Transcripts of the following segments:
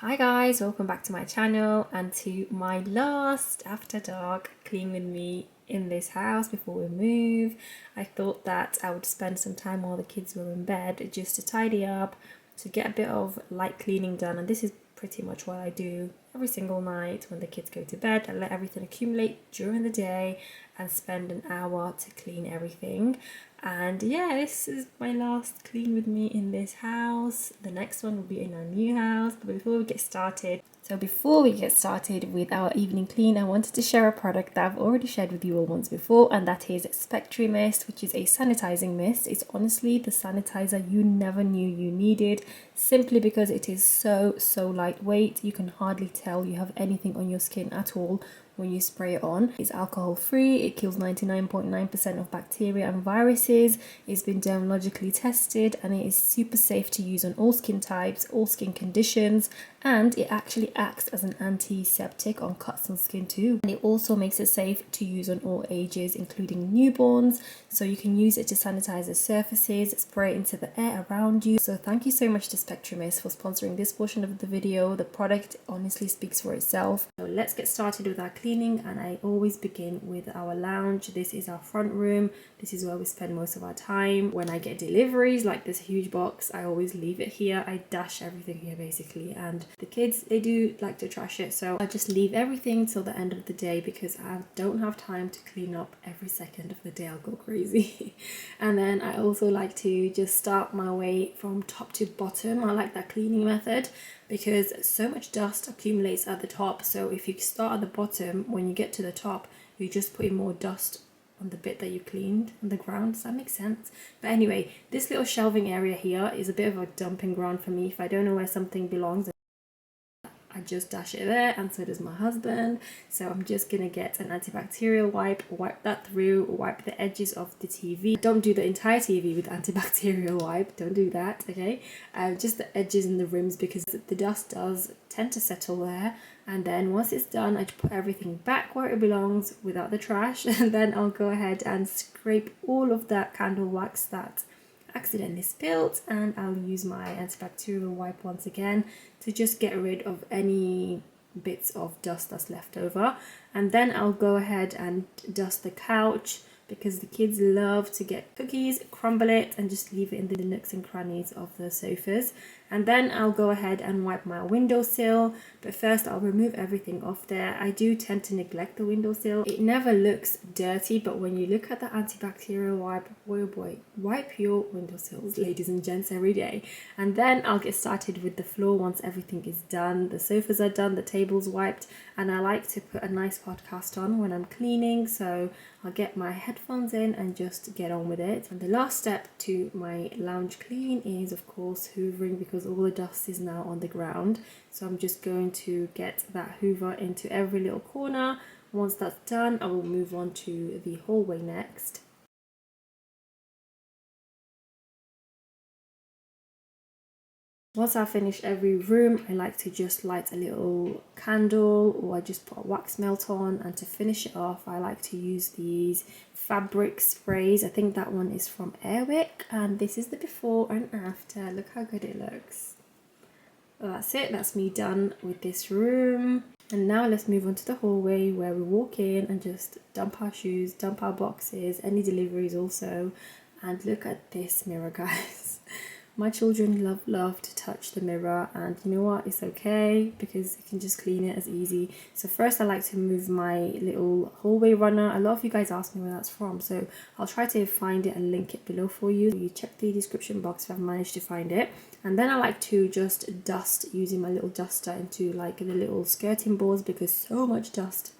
Hi guys, welcome back to my channel and to my last after dark clean with me in this house before we move. I thought that I would spend some time while the kids were in bed just to tidy up, to get a bit of light cleaning done, and this is pretty much what I do every single night when the kids go to bed. I let everything accumulate during the day and spend an hour to clean everything. And yeah, this is my last clean with me in this house. The next one will be in our new house. But before we get started with our evening clean, I wanted to share a product that I've already shared with you all once before, and that is Spectre Mist, which is a sanitizing mist. It's honestly the sanitizer you never knew you needed, simply because it is so lightweight. You can hardly tell you have anything on your skin at all when you spray it on. It's alcohol free, it kills 99.9% of bacteria and viruses, it's been dermatologically tested, and it is super safe to use on all skin types, all skin conditions, and it actually acts as an antiseptic on cuts on skin too. And it also makes it safe to use on all ages, including newborns, so you can use it to sanitize the surfaces, spray it into the air around you. So thank you so much to Spectre Mist for sponsoring this portion of the video. The product honestly speaks for itself. So let's get started with our cleaning, and I always begin with our lounge. This is our front room. This is where we spend most of our time. When I get deliveries like this huge box, I always leave it here. I dash everything here basically, and the kids, they do like to trash it, so I just leave everything till the end of the day because I don't have time to clean up every second of the day. I'll go crazy. And then I also like to just start my way from top to bottom. I like that cleaning method because so much dust accumulates at the top, so if you start at the bottom, when you get to the top, you just put in more dust on the bit that you cleaned on the ground. Does that make sense? But anyway, this little shelving area here is a bit of a dumping ground for me. If I don't know where something belongs, I just dash it there, and so does my husband. So I'm just gonna get an antibacterial wipe that through, wipe the edges of the TV. Don't do the entire TV with antibacterial wipe, don't do that, okay? Just the edges and the rims, because the dust does tend to settle there. And then once it's done, I just put everything back where it belongs without the trash, and then I'll go ahead and scrape all of that candle wax that accidentally spilled, and I'll use my antibacterial wipe once again to just get rid of any bits of dust that's left over. And then I'll go ahead and dust the couch, because the kids love to get cookies, crumble it, and just leave it in the nooks and crannies of the sofas. And then I'll go ahead and wipe my windowsill, but first I'll remove everything off there. I do tend to neglect the windowsill. It never looks dirty, but when you look at the antibacterial wipe, boy oh boy, wipe your windowsills, ladies and gents, every day. And then I'll get started with the floor once everything is done. The sofas are done, the table's wiped, and I like to put a nice podcast on when I'm cleaning, so I'll get my headphones in and just get on with it. And the last step to my lounge clean is, of course, hoovering, because all the dust is now on the ground. So I'm just going to get that hoover into every little corner. Once that's done, I will move on to the hallway next. Once I finish every room, I like to just light a little candle, or I just put a wax melt on, and to finish it off, I like to use these fabric sprays. I think that one is from Airwick, and this is the before and after. Look how good it looks. Well, that's it, that's me done with this room. And now let's move on to the hallway, where we walk in and just dump our shoes, dump our boxes, any deliveries also. And look at this mirror, guys. My children love to touch the mirror, and you know what, it's okay because you can just clean it as easy. So first I like to move my little hallway runner. A lot of you guys ask me where that's from, so I'll try to find it and link it below for you. You check the description box if I've managed to find it. And then I like to just dust using my little duster into like the little skirting boards, because so much dust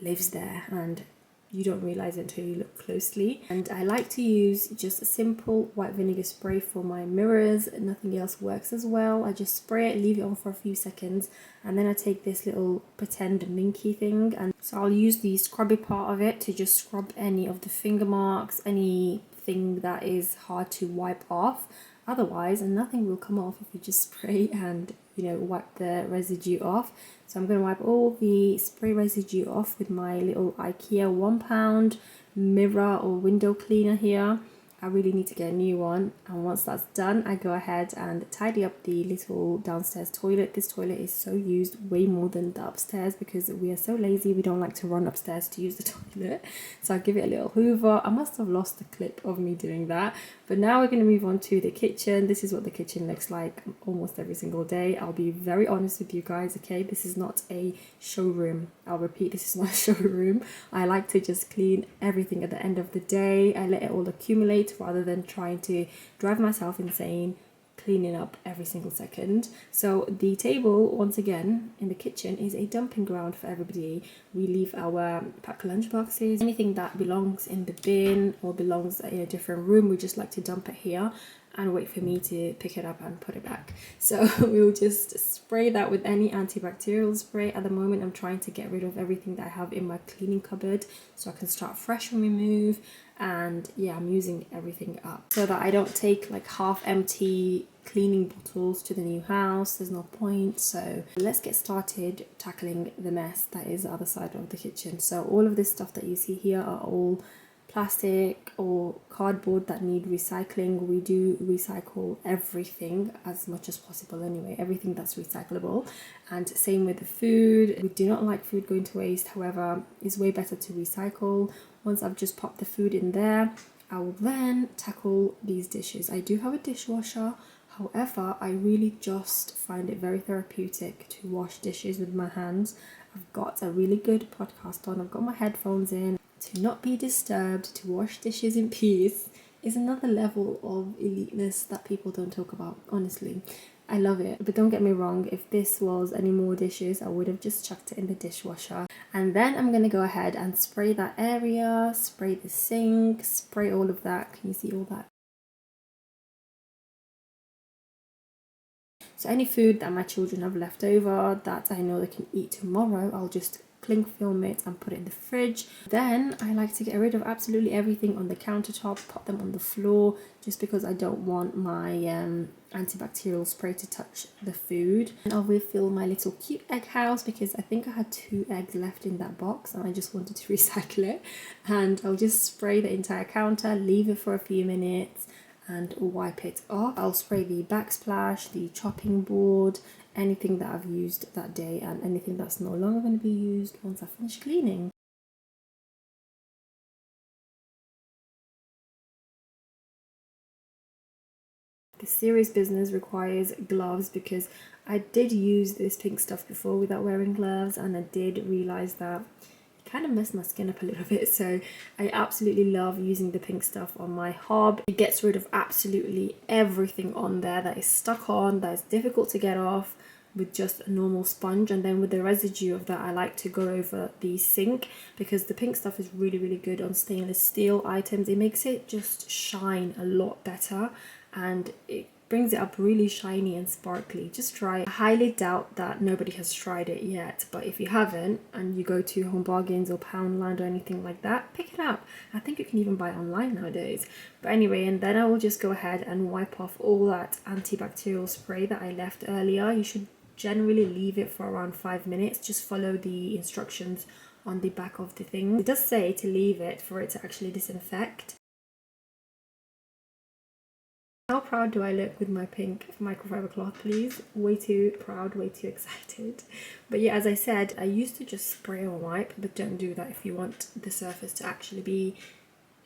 lives there and you don't realize it until you look closely. And I like to use just a simple white vinegar spray for my mirrors. Nothing else works as well. I just spray it, leave it on for a few seconds, and then I take this little pretend minky thing, and so I'll use the scrubby part of it to just scrub any of the finger marks, anything that is hard to wipe off. Otherwise, nothing will come off if you just spray and, you know, wipe the residue off. So I'm going to wipe all the spray residue off with my little IKEA £1 mirror or window cleaner here. I really need to get a new one, and once that's done I go ahead and tidy up the little downstairs toilet. This toilet is so used, way more than the upstairs, because we are so lazy, we don't like to run upstairs to use the toilet. So I give it a little hoover. I must have lost the clip of me doing that, but now we're going to move on to the kitchen. This is what the kitchen looks like almost every single day. I'll be very honest with you guys, okay? This is not a showroom. I'll repeat, this is not a showroom. I like to just clean everything at the end of the day. I let it all accumulate rather than trying to drive myself insane cleaning up every single second. So the table, once again, in the kitchen is a dumping ground for everybody. We leave our packed lunch boxes, anything that belongs in the bin or belongs in a different room, we just like to dump it here and wait for me to pick it up and put it back. So we'll just spray that with any antibacterial spray. At the moment I'm trying to get rid of everything that I have in my cleaning cupboard so I can start fresh when we move. And yeah, I'm using everything up so that I don't take like half empty cleaning bottles to the new house. There's no point. So let's get started tackling the mess that is the other side of the kitchen. So all of this stuff that you see here are all plastic or cardboard that need recycling. We do recycle everything as much as possible anyway, everything that's recyclable. And same with the food. We do not like food going to waste, however it's way better to recycle. Once I've just popped the food in there, I will then tackle these dishes. I do have a dishwasher, however I really just find it very therapeutic to wash dishes with my hands. I've got a really good podcast on, I've got my headphones in. To not be disturbed, to wash dishes in peace is another level of eliteness that people don't talk about, honestly. I love it. But don't get me wrong, if this was any more dishes, I would have just chucked it in the dishwasher. And then I'm going to go ahead and spray that area, spray the sink, spray all of that. Can you see all that? So any food that my children have left over that I know they can eat tomorrow, I'll just cling film it and put it in the fridge. Then I like to get rid of absolutely everything on the countertop, put them on the floor, just because I don't want my antibacterial spray to touch the food. And I'll refill my little cute egg house because I think I had 2 eggs left in that box and I just wanted to recycle it. And I'll just spray the entire counter, leave it for a few minutes and wipe it off. I'll spray the backsplash, the chopping board, anything that I've used that day and anything that's no longer going to be used once I finish cleaning. This serious business requires gloves because I did use this pink stuff before without wearing gloves, and I did realise that it kind of messed my skin up a little bit. So I absolutely love using the pink stuff on my hob. It gets rid of absolutely everything on there that is stuck on, that is difficult to get off, with just a normal sponge. And then with the residue of that I like to go over the sink because the pink stuff is really good on stainless steel items. It makes it just shine a lot better and it brings it up really shiny and sparkly. Just try it. I highly doubt that nobody has tried it yet, but if you haven't and you go to Home Bargains or Poundland or anything like that, pick it up. I think you can even buy it online nowadays. But anyway, and then I will just go ahead and wipe off all that antibacterial spray that I left earlier. You should generally leave it for around 5 minutes. Just follow the instructions on the back of the thing. It does say to leave it for it to actually disinfect. How proud do I look with my pink microfiber cloth, please? Way too proud, way too excited. But yeah, as I said, I used to just spray or wipe, but don't do that if you want the surface to actually be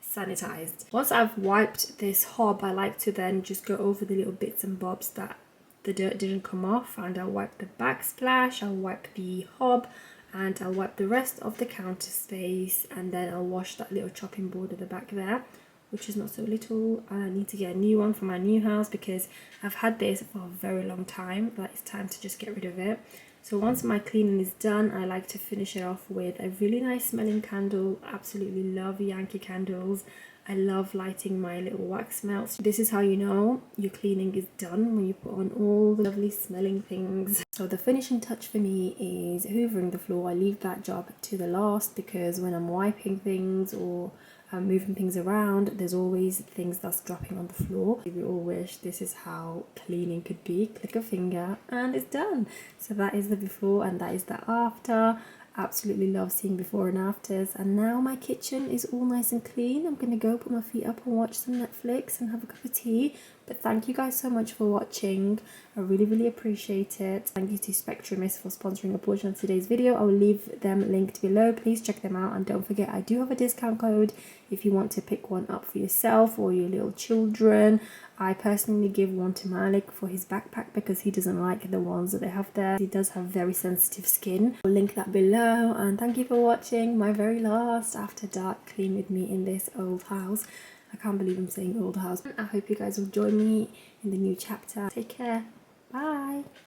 sanitized. Once I've wiped this hob, I like to then just go over the little bits and bobs that the dirt didn't come off, and I'll wipe the backsplash, I'll wipe the hob, and I'll wipe the rest of the counter space, and then I'll wash that little chopping board at the back there, which is not so little. I need to get a new one for my new house because I've had this for a very long time, but it's time to just get rid of it. So once my cleaning is done, I like to finish it off with a really nice smelling candle. Absolutely love Yankee candles. I love lighting my little wax melts. This is how you know your cleaning is done, when you put on all the lovely smelling things. So the finishing touch for me is hoovering the floor. I leave that job to the last because when I'm wiping things or moving things around, there's always things that's dropping on the floor. We all wish this is how cleaning could be. Click a finger and it's done. So that is the before and that is the after. Absolutely love seeing before and afters. And now my kitchen is all nice and clean. I'm gonna go put my feet up and watch some Netflix and have a cup of tea. But thank you guys so much for watching. I really appreciate it. Thank you to Spectre Mist for sponsoring a portion of today's video. I will leave them linked below. Please check them out, and don't forget I do have a discount code if you want to pick one up for yourself or your little children. I personally give one to Malik for his backpack because he doesn't like the ones that they have there. He does have very sensitive skin. I'll link that below, and thank you for watching my very last After Dark Clean with me in this old house. I can't believe I'm saying old house. I hope you guys will join me in the new chapter. Take care. Bye.